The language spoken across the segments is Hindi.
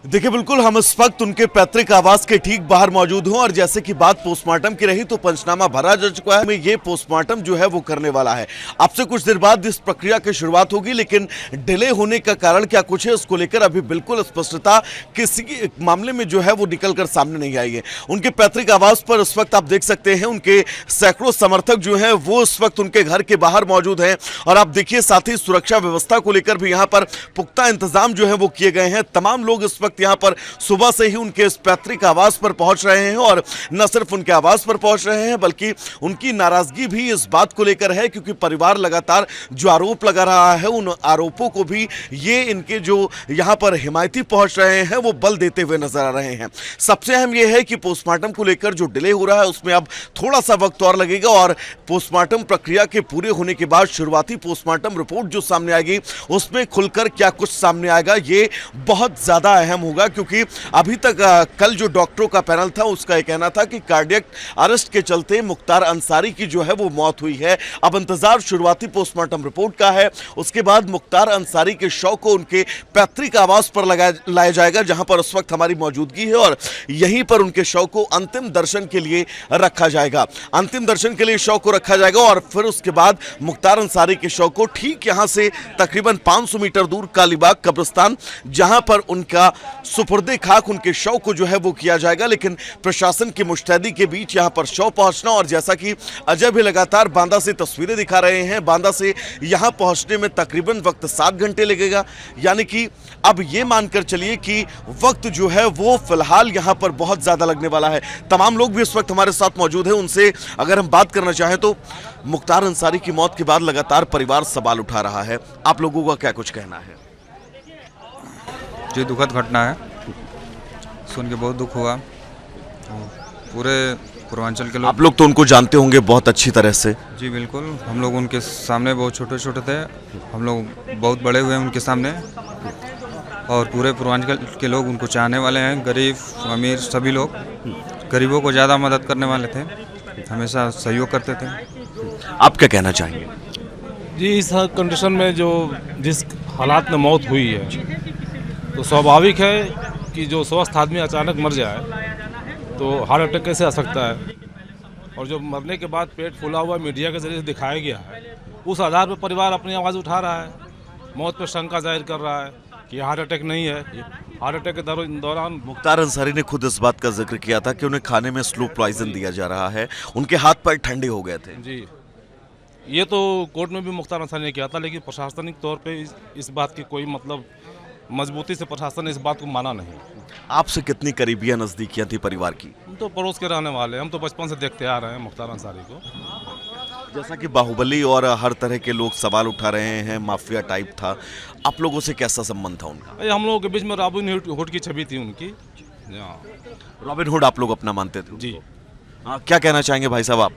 देखिए बिल्कुल हम इस वक्त उनके पैतृक आवास के ठीक बाहर मौजूद हूं और जैसे कि बात पोस्टमार्टम की रही तो पंचनामा भरा जा चुका है। ये पोस्टमार्टम जो है वो करने वाला है। अब से कुछ देर बाद इस प्रक्रिया की शुरुआत होगी, लेकिन डिले होने का कारण क्या कुछ है उसको लेकर अभी बिल्कुल स्पष्टता किसी मामले में जो है वो निकल कर सामने नहीं आई है। उनके पैतृक आवास पर इस वक्त आप देख सकते हैं उनके सैकड़ों समर्थक जो है वो इस वक्त उनके घर के बाहर मौजूद हैं और आप देखिए साथ ही सुरक्षा व्यवस्था को लेकर भी यहाँ पर पुख्ता इंतजाम जो है वो किए गए हैं। तमाम लोग इस वक्त यहाँ पर सुबह से ही उनके इस पैतृक आवास पर पहुंच रहे हैं और न सिर्फ उनके आवास पर पहुंच रहे हैं बल्कि उनकी नाराजगी भी इस बात को लेकर है क्योंकि परिवार लगातार जो आरोप लगा रहा है उन आरोपों को भी ये इनके जो यहाँ पर हिमायती पहुंच रहे हैं वो बल देते हुए नजर आ रहे हैं। सबसे अहम यह है कि पोस्टमार्टम को लेकर जो डिले हो रहा है उसमें अब थोड़ा सा वक्त और लगेगा और पोस्टमार्टम प्रक्रिया के पूरे होने के बाद शुरुआती पोस्टमार्टम रिपोर्ट जो सामने आएगी उसमें खुलकर क्या कुछ सामने आएगा ये बहुत ज्यादा अहम होगा क्योंकि अभी तक कल जो डॉक्टरों का पैनल था उसका यह कहना था कि कार्डियक अरेस्ट के चलते मुख्तार अंसारी की जो है वो मौत हुई है। अब इंतजार शुरुआती पोस्टमार्टम रिपोर्ट का है। उसके बाद मुख्तार अंसारी के शव को उनके पैतृक आवास पर लाया जाएगा जहां पर उस वक्त हमारी मौजूदगी है और यहीं पर उनके शव को अंतिम दर्शन के लिए रखा जाएगा। अंतिम दर्शन के लिए शव को रखा जाएगा और फिर उसके बाद मुख्तार अंसारी के शव को ठीक यहां से तकरीबन 500 मीटर दूर कालीबाग कब्रिस्तान जहां पर उनका सुपुर्दे खाक उनके शव को जो है वो किया जाएगा। लेकिन प्रशासन की मुस्तैदी के बीच यहां पर शव पहुंचना और जैसा कि अजय भी लगातार बांदा से तस्वीरें दिखा रहे हैं, बांदा से यहां पहुंचने में तकरीबन वक्त 7 घंटे लगेगा। यानी कि अब ये मानकर चलिए कि वक्त जो है वो फिलहाल यहां पर बहुत ज्यादा लगने वाला है। तमाम लोग भी इस वक्त हमारे साथ मौजूद हैं। उनसे अगर हम बात करना चाहें तो मुख्तार अंसारी की मौत के बाद लगातार परिवार सवाल उठा रहा है, आप लोगों का क्या कुछ कहना है? जी दुखद घटना है, सुन के बहुत दुख हुआ। पूरे पूर्वांचल के लोग, आप लोग तो उनको जानते होंगे बहुत अच्छी तरह से। जी बिल्कुल, हम लोग उनके सामने बहुत छोटे छोटे थे, हम लोग बहुत बड़े हुए हैं उनके सामने और पूरे पूर्वांचल के लोग उनको चाहने वाले हैं। गरीब अमीर सभी लोग गरीबों को ज़्यादा मदद करने वाले थे, हमेशा सहयोग करते थे। आप क्या कहना चाहेंगे? जी इस कंडीशन में जो जिस हालात में मौत हुई है तो स्वाभाविक है कि जो स्वस्थ आदमी अचानक मर जाए तो हार्ट अटैक कैसे आ सकता है। और जो मरने के बाद पेट फूला हुआ मीडिया के जरिए दिखाया गया है उस आधार पर परिवार अपनी आवाज़ उठा रहा है, मौत पर शंका जाहिर कर रहा है कि हार्ट अटैक नहीं है। हार्ट अटैक के दौरान मुख्तार अंसारी ने खुद इस बात का जिक्र किया था कि उन्हें खाने में स्लो पॉइजन दिया जा रहा है, उनके हाथ पैर ठंडे हो गए थे। जी ये तो कोर्ट में भी मुख्तार अंसारी ने किया था, लेकिन प्रशासनिक तौर पे इस बात की कोई मतलब मजबूती से प्रशासन ने इस बात को माना नहीं। आपसे कितनी करीबियां नजदीकियां थी परिवार की? हम तो पड़ोस के रहने वाले हैं, हम तो बचपन से देखते आ रहे हैं मुख्तार अंसारी को। जैसा कि बाहुबली और हर तरह के लोग सवाल उठा रहे हैं, माफिया टाइप था, आप लोगों से कैसा संबंध था उनका? हम लोगों के बीच में रॉबिन हुड की छवि थी उनकी। रॉबिन हुड आप लोग अपना मानते थे? जी हाँ, क्या कहना चाहेंगे भाई साहब आप?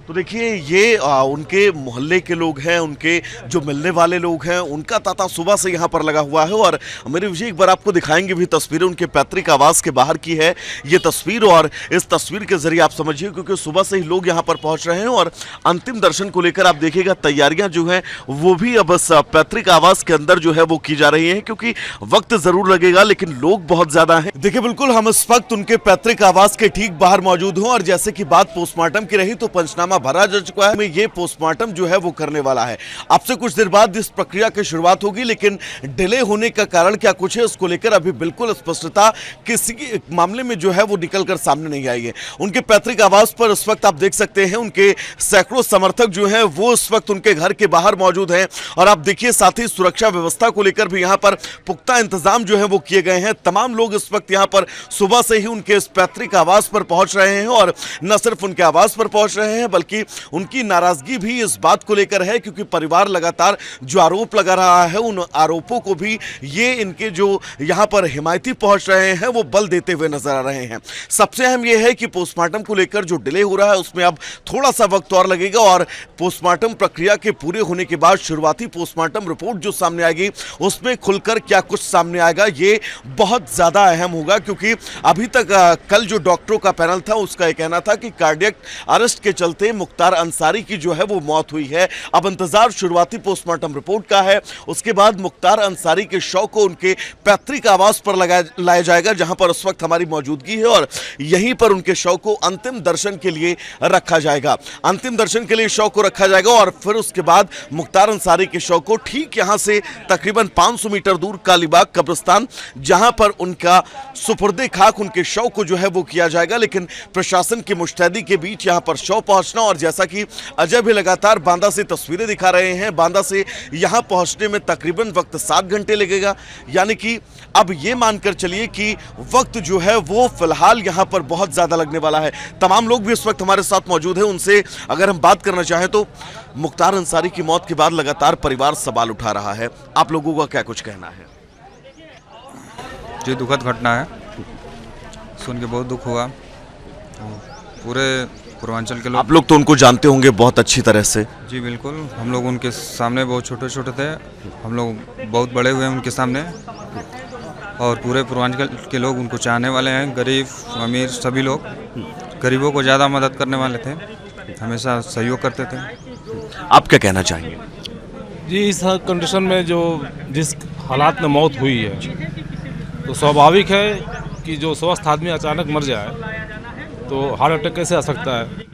तो देखिए ये उनके मोहल्ले के लोग हैं, उनके जो मिलने वाले लोग हैं, उनका तांता सुबह से यहाँ पर लगा हुआ है और मेरे विजय एक बार आपको दिखाएंगे भी तस्वीरें उनके पैतृक आवास के बाहर की है ये तस्वीर। और इस तस्वीर के जरिए आप समझिए क्योंकि सुबह से ही लोग यहाँ पर पहुँच रहे हैं और अंतिम दर्शन को लेकर आप देखिएगा तैयारियाँ जो हैं वो भी अब इस पैतृक आवास के अंदर जो है वो की जा रही है क्योंकि वक्त जरूर लगेगा लेकिन लोग बहुत ज्यादा हैं। देखिए बिल्कुल हम इस वक्त उनके पैतृक आवास के ठीक बाहर मौजूद हूँ और जैसे कि बात पोस्टमार्टम की रही तो पंचनामा भरा जा चुका है। ये पोस्टमार्टम जो है वो करने वाला है। अब से कुछ देर बाद इस प्रक्रिया की शुरुआत होगी, लेकिन डिले होने का कारण क्या कुछ है उसको लेकर अभी बिल्कुल स्पष्टता किसी मामले में जो है वो निकलकर सामने नहीं आई है। उनके पैतृक आवास पर इस वक्त आप देख सकते हैं उनके सैकड़ों समर्थक जो हैं वो इस वक्त उनके घर के बाहर मौजूद हैं और आप देखिए साथ ही सुरक्षा व्यवस्था को लेकर भी यहाँ पर पुख्ता इंतजाम जो है वो किए गए हैं। तमाम लोग इस वक्त यहाँ पर सुबह से ही उनके इस पैतृक आवास पर पहुंच रहे हैं और न सिर्फ उनके आवास पर पहुंच रहे हैं बल्कि उनकी नाराजगी भी इस बात को लेकर है क्योंकि परिवार लगातार जो आरोप लगा रहा है उन आरोपों को भी ये इनके जो यहाँ पर हिमायती पहुंच रहे हैं वो बल देते हुए नजर आ रहे हैं। सबसे अहम यह है कि पोस्टमार्टम को लेकर जो डिले हो रहा है उसमें अब थोड़ा सा वक्त और लगेगा और पोस्टमार्टम प्रक्रिया के पूरे होने के बाद शुरुआती पोस्टमार्टम रिपोर्ट जो सामने आएगी उसमें खुलकर क्या कुछ सामने आएगा ये बहुत ज्यादा अहम होगा क्योंकि अभी तक कल जो डॉक्टरों का पैनल था उसका यह कहना था कि कार्डियक अरेस्ट के चलते मुख्तार अंसारी की जो है वो मौत हुई है। अब इंतजार शुरुआती पोस्टमार्टम रिपोर्ट का है। उसके बाद मुख्तार अंसारी के शव को उनके पैतृक आवास पर लाया जाएगा, जहां पर उस वक्त हमारी मौजूदगी है, और यहीं पर उनके शव को अंतिम दर्शन के लिए रखा जाएगा। अंतिम दर्शन के लिए शव को रखा जाएगा और फिर उसके बाद मुख्तार अंसारी के शव को ठीक यहां से तकरीबन 500 मीटर दूर कालीबाग कब्रिस्तान, जहां पर उनका सुपुर्दे खाक उनके शव को जो है वो किया जाएगा। लेकिन प्रशासन की मुस्तैदी के बीच यहां पर शव पहुंचना, और जैसा कि अजय भी लगातार बांदा से तस्वीरें दिखा रहे हैं, बांदा से यहां पहुंचने में तकरीबन वक्त 7 घंटे लगेगा। यानी कि अब ये मानकर चलिए कि वक्त जो है वो फिलहाल यहां पर बहुत ज्यादा लगने वाला है। तमाम लोग भी इस वक्त हमारे साथ मौजूद हैं। उनसे अगर हम बात करना चाहें तो मुख्तार अंसारी की मौत के बाद लगातार परिवार सवाल उठा रहा है। आप लोगों का क्या कुछ कहना है? ये दुखद घटना है, सुन के बहुत दुख हुआ। पूरे पूर्वांचल के लोग, आप लोग तो उनको जानते होंगे बहुत अच्छी तरह से। जी बिल्कुल, हम लोग उनके सामने बहुत छोटे छोटे थे, हम लोग बहुत बड़े हुए हैं उनके सामने, और पूरे पूर्वांचल के लोग उनको चाहने वाले हैं। गरीब अमीर सभी लोग गरीबों को ज़्यादा मदद करने वाले थे, हमेशा सहयोग करते थे। आप क्या कहना चाहेंगे? जी, इस कंडीशन में जो जिस हालात में मौत हुई है, तो स्वाभाविक है कि जो स्वस्थ आदमी अचानक मर जाए तो हार्ट अटैक कैसे आ सकता है।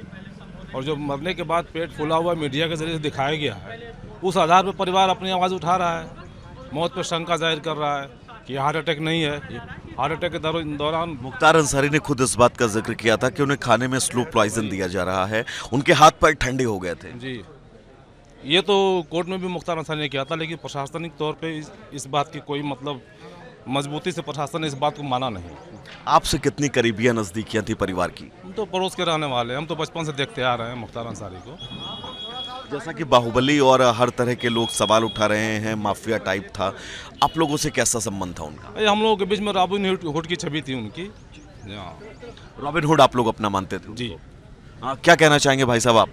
और जो मरने के बाद पेट फूला हुआ मीडिया के जरिए से दिखाया गया है, उस आधार पर परिवार अपनी आवाज़ उठा रहा है, मौत पर शंका जाहिर कर रहा है कि हार्ट अटैक नहीं है। हार्ट अटैक के दौरान मुख्तार अंसारी ने खुद इस बात का जिक्र किया था कि उन्हें खाने में स्लो पॉइजन दिया जा रहा है, उनके हाथ पैर ठंडे हो गए थे। जी, ये तो कोर्ट में भी मुख्तार अंसारी ने किया था, लेकिन प्रशासनिक तौर पे इस बात की कोई मतलब मजबूती से प्रशासन ने इस बात को माना नहीं। आपसे कितनी करीबियां नजदीकियां थी परिवार की? हम तो पड़ोस के रहने वाले हैं, हम तो बचपन से देखते आ रहे हैं मुख्तार अंसारी को। जैसा कि बाहुबली और हर तरह के लोग सवाल उठा रहे हैं, माफिया टाइप था, आप लोगों से कैसा संबंध था उनका? हम लोगों के बीच में रॉबिन हुड की छवि थी उनकी। रॉबिन हुड आप लोग अपना मानते थे? जी। क्या कहना चाहेंगे भाई साहब आप?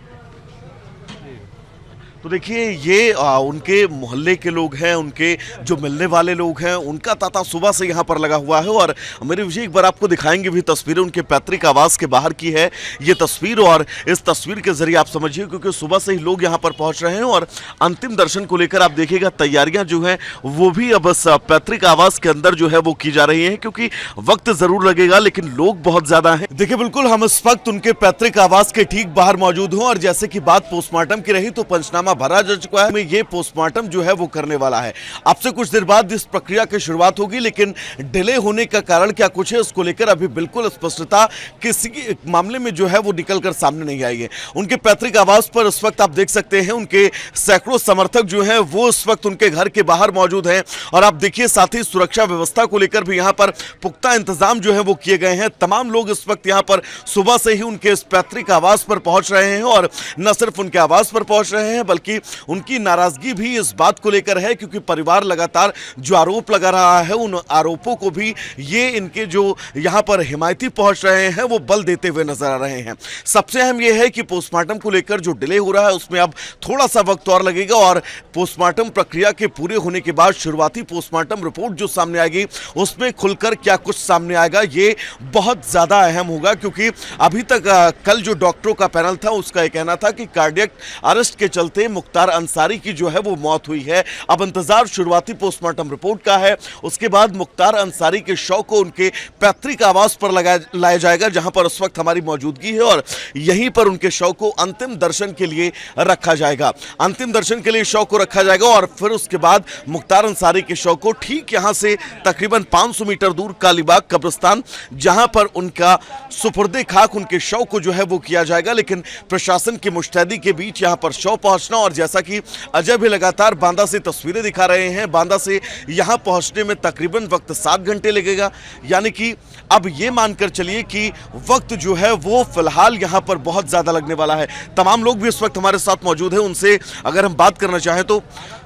तो देखिए, ये उनके मोहल्ले के लोग हैं, उनके जो मिलने वाले लोग हैं, उनका तांता सुबह से यहाँ पर लगा हुआ है। और मेरे विजय एक बार आपको दिखाएंगे भी तस्वीरें उनके पैतृक आवास के बाहर की है ये तस्वीर, और इस तस्वीर के जरिए आप समझिए, क्योंकि सुबह से ही लोग यहाँ पर पहुँच रहे हैं और अंतिम दर्शन को लेकर आप देखिएगा तैयारियाँ जो हैं वो भी अब इस पैतृक आवास के अंदर जो है वो की जा रही हैं, क्योंकि वक्त जरूर लगेगा लेकिन लोग बहुत ज्यादा हैं। देखिए, बिल्कुल हम इस वक्त उनके पैतृक आवास के ठीक बाहर मौजूद हूँ, और जैसे कि बात पोस्टमार्टम की रही तो पंचनामा भरा जा चुका है। ये पोस्टमार्टम जो है वो करने वाला है। अब से कुछ देर बाद इस प्रक्रिया की शुरुआत होगी, लेकिन डिले होने का कारण क्या कुछ है उसको लेकर अभी बिल्कुल स्पष्टता किसी मामले में जो है वो निकलकर सामने नहीं आई है। उनके पैतृक आवास पर इस वक्त आप देख सकते हैं उनके सैकड़ों समर्थक जो हैं वो इस वक्त उनके घर के बाहर मौजूद हैं, और आप देखिए साथ ही सुरक्षा व्यवस्था को लेकर भी यहाँ पर पुख्ता इंतजाम जो है वो किए गए हैं। तमाम लोग इस वक्त यहाँ पर सुबह से ही उनके इस पैतृक आवास पर पहुंच रहे हैं, और न सिर्फ उनके आवास पर पहुंच रहे हैं बल्कि उनकी नाराजगी भी इस बात को लेकर है, क्योंकि परिवार लगातार जो आरोप लगा रहा है उन आरोपों को भी ये इनके जो यहां पर हिमायती पहुंच रहे हैं वो बल देते हुए नजर आ रहे हैं। सबसे अहम यह है कि पोस्टमार्टम को लेकर जो डिले हो रहा है उसमें अब थोड़ा सा वक्त और लगेगा, और पोस्टमार्टम प्रक्रिया के पूरे होने के बाद शुरुआती पोस्टमार्टम रिपोर्ट जो सामने आएगी उसमें खुलकर क्या कुछ सामने आएगा ये बहुत ज्यादा अहम होगा, क्योंकि अभी तक कल जो डॉक्टरों का पैनल था उसका यह कहना था कि कार्डियक अरेस्ट के चलते मुख्तार अंसारी की जो है वो मौत हुई है। अब इंतजार शुरुआती पोस्टमार्टम रिपोर्ट का है। उसके बाद मुख्तार अंसारी के शव को उनके पैतृक आवास पर लाया जाएगा, जहां पर उस वक्त हमारी मौजूदगी है, और यहीं पर उनके शव को अंतिम दर्शन के लिए रखा जाएगा। अंतिम दर्शन के लिए शव को रखा जाएगा और फिर उसके बाद मुख्तार अंसारी के शव को ठीक यहां से तकरीबन 500 मीटर दूर कालीबाग कब्रिस्तान, जहां पर उनका सुपुर्दे खाक उनके शव को जो है वो किया जाएगा। लेकिन प्रशासन की मुस्तैदी के बीच यहां पर शव पहुंचना, और जैसा कि अजय भी लगातार बांदा से तस्वीरें दिखा रहे हैं, बांदा से यहां पहुंचने में तकरीबन वक्त 7 घंटे लगेगा। यानी कि अब ये मानकर चलिए कि वक्त जो है वो फिलहाल यहां पर बहुत ज्यादा लगने वाला है। तमाम लोग भी इस वक्त हमारे साथ मौजूद हैं। उनसे अगर हम बात करना चाहें तो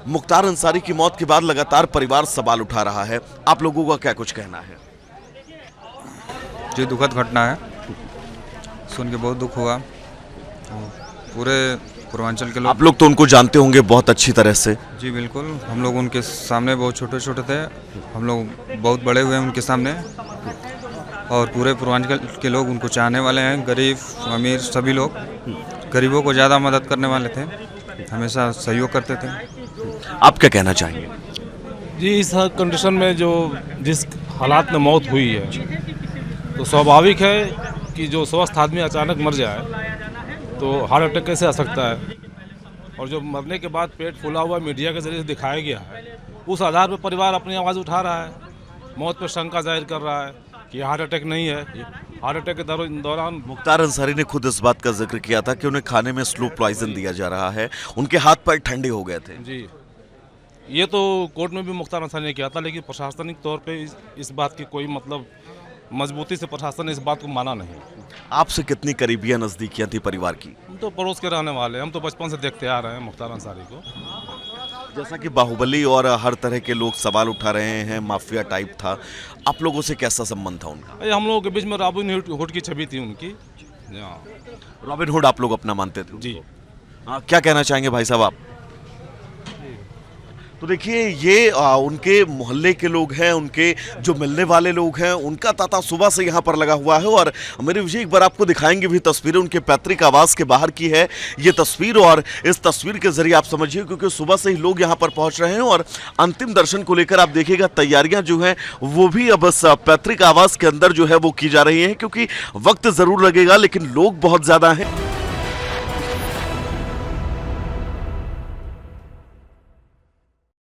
मुख्तार अंसारी की मौत के बाद लगातार परिवार सवाल उठा रहा है। आप लोगों का क्या कुछ कहना है? ये दुखद घटना है, सुन के बहुत दुख हुआ। पूरे पूर्वांचल के लोग, आप लोग तो उनको जानते होंगे बहुत अच्छी तरह से। जी बिल्कुल, हम लोग उनके सामने बहुत छोटे छोटे थे, हम लोग बहुत बड़े हुए हैं उनके सामने, और पूरे पूर्वांचल के लोग उनको चाहने वाले हैं। गरीब अमीर सभी लोग गरीबों को ज़्यादा मदद करने वाले थे, हमेशा सहयोग करते थे। आप क्या कहना चाहेंगे? जी, इस कंडीशन में जो जिस हालात में मौत हुई है तो स्वाभाविक है कि जो स्वस्थ आदमी अचानक मर जाए तो हार्ट अटैक कैसे आ सकता है। और जो मरने के बाद पेट फूला हुआ मीडिया के जरिए दिखाया गया है, उस आधार पर परिवार अपनी आवाज़ उठा रहा है, मौत पर शंका जाहिर कर रहा है कि हार्ट अटैक नहीं है। हार्ट अटैक के दौरान मुख्तार अंसारी ने खुद इस बात का जिक्र किया था कि उन्हें खाने में स्लो पॉइजन दिया जा रहा है, उनके हाथ पैर ठंडे हो गए थे। जी, ये तो कोर्ट में भी मुख्तार अंसारी ने किया था, लेकिन प्रशासनिक तौर पे इस बात की कोई मतलब मजबूती से प्रशासन ने इस बात को माना नहीं। आपसे कितनी करीबियां नजदीकियां थी परिवार की? हम तो पड़ोस के रहने वाले हैं, हम तो बचपन से देखते आ रहे हैं मुख्तार अंसारी को। जैसा कि बाहुबली और हर तरह के लोग सवाल उठा रहे हैं, माफिया टाइप था, आप लोगों से कैसा संबंध था उनका? ये हम लोगों के बीच में रॉबिन हुड की छवि थी उनकी। हाँ। रॉबिन हुड आप लोग अपना मानते थे जी। हाँ, क्या कहना चाहेंगे भाई साहब आप? तो देखिए ये उनके मोहल्ले के लोग हैं, उनके जो मिलने वाले लोग हैं, उनका तांता सुबह से यहाँ पर लगा हुआ है। और मेरे विजय एक बार आपको दिखाएंगे भी तस्वीरें उनके पैतृक आवास के बाहर की है ये तस्वीर, और इस तस्वीर के जरिए आप समझिए क्योंकि सुबह से ही लोग यहाँ पर पहुँच रहे हैं और अंतिम दर्शन को लेकर आप देखिएगा तैयारियां जो हैं वो भी अब इस पैतृक आवास के अंदर जो है वो की जा रही हैं, क्योंकि वक्त जरूर लगेगा लेकिन लोग बहुत ज्यादा हैं।